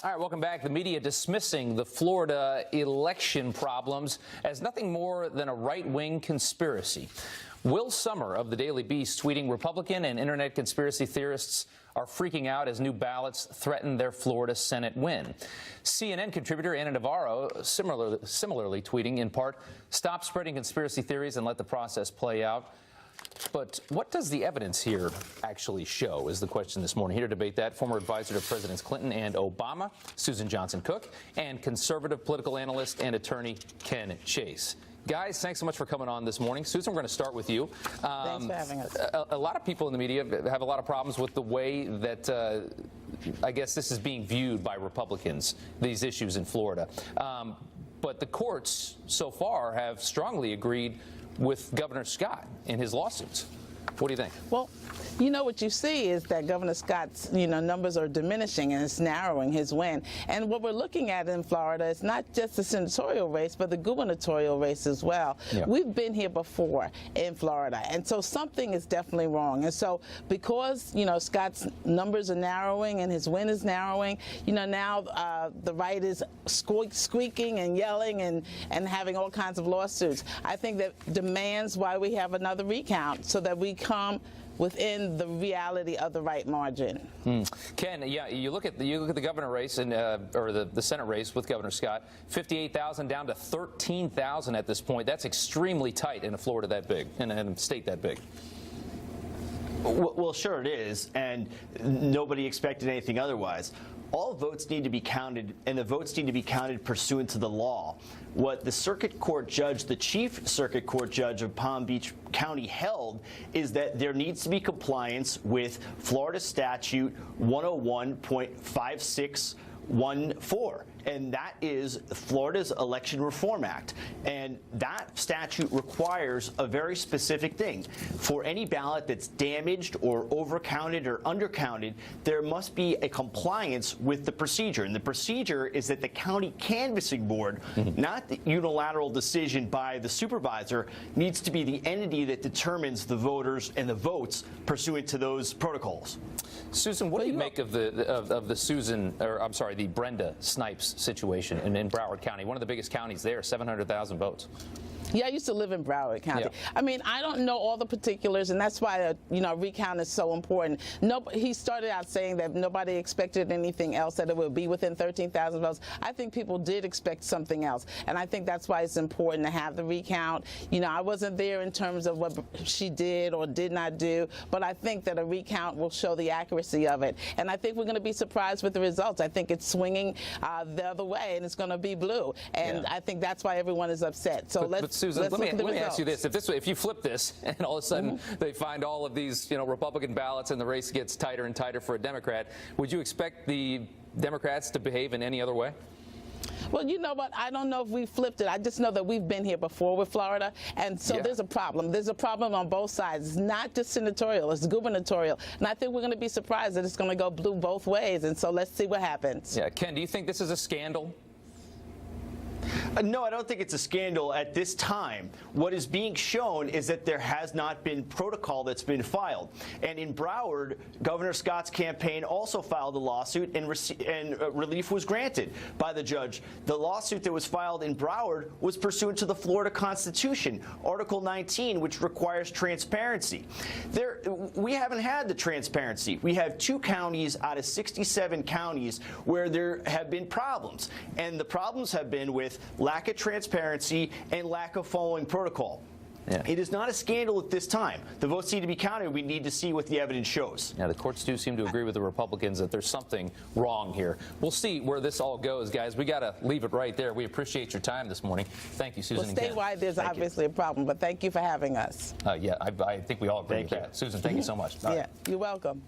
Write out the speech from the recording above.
All right, welcome back. The media dismissing the Florida election problems as nothing more than a right-wing conspiracy. Will Sommer of the Daily Beast tweeting Republican and internet conspiracy theorists are freaking out as new ballots threaten their Florida Senate win. CNN contributor Ana Navarro similarly tweeting in part, stop spreading conspiracy theories and let the process play out. But what does the evidence here actually show is the question this morning. Here to debate that, former advisor to Presidents Clinton and Obama, Susan Johnson Cook, and conservative political analyst and attorney Ken Chase. Guys, thanks so much for coming on this morning. Susan, we're going to start with you. Thanks for having us. A lot of people in the media have a lot of problems with the way that I guess this is being viewed by Republicans, these issues in Florida. But the courts so far have strongly agreed with Governor Scott in his lawsuits. What do you think? Well, you know, what you see is that Governor Scott's, numbers are diminishing and it's narrowing his win. And what we're looking at in Florida is not just the senatorial race, but the gubernatorial race as well. Yeah. We've been here before in Florida. And so something is definitely wrong. And so because, Scott's numbers are narrowing and his win is narrowing, now the right is squeaking and yelling and having all kinds of lawsuits. I think that demands why we have another recount so that we come within the reality of the right margin. Ken, yeah, you look at the governor race and or the Senate race with Governor Scott, 58,000 down to 13,000 at this point. That's extremely tight in a Florida that big, in a state that big. Well, sure it is, and nobody expected anything otherwise. All votes need to be counted, and the votes need to be counted pursuant to the law. What the circuit court judge, the chief circuit court judge of Palm Beach County held is that there needs to be compliance with Florida statute 101.5614. And that is Florida's Election Reform Act. And that statute requires a very specific thing. For any ballot that's damaged or overcounted or undercounted, there must be a compliance with the procedure. And the procedure is that the county canvassing board, not the unilateral decision by the supervisor, needs to be the entity that determines the voters and the votes pursuant to those protocols. Susan, what do you make of the Brenda Snipes situation in Broward County, one of the biggest counties there, 700,000 votes? Yeah, I used to live in Broward County. Yeah. I mean, I don't know all the particulars, and that's why a recount is so important. He started out saying that nobody expected anything else, that it would be within 13,000 votes. I think people did expect something else, and I think that's why it's important to have the recount. I wasn't there in terms of what she did or did not do, but I think that a recount will show the accuracy of it, and I think we're going to be surprised with the results. I think it's swinging the other way, and it's going to be blue, and I think that's why everyone is upset. So Susan, let me ask you this. If you flip this and all of a sudden they find all of these Republican ballots and the race gets tighter and tighter for a Democrat, would you expect the Democrats to behave in any other way? Well, you know what? I don't know if we flipped it. I just know that we've been here before with Florida, and so there's a problem. There's a problem on both sides. It's not just senatorial, it's gubernatorial. And I think we're going to be surprised that it's going to go blue both ways, and so let's see what happens. Yeah, Ken, do you think this is a scandal? No, I don't think it's a scandal at this time. What is being shown is that there has not been protocol that's been filed. And in Broward, Governor Scott's campaign also filed a lawsuit, and relief was granted by the judge. The lawsuit that was filed in Broward was pursuant to the Florida Constitution, Article 19, which requires transparency. We haven't had the transparency. We have 2 counties out of 67 counties where there have been problems. And the problems have been with lack of transparency and lack of following protocol. Yeah. It is not a scandal at this time. The votes need to be counted. We need to see what the evidence shows. Yeah, the courts do seem to agree with the Republicans that there's something wrong here. We'll see where this all goes, guys. We got to leave it right there. We appreciate your time this morning. Thank you, Susan. Well, statewide, there's obviously a problem, but thank you for having us. Yeah, I think we all agree with that. Susan, thank you so much. Yeah, you're welcome.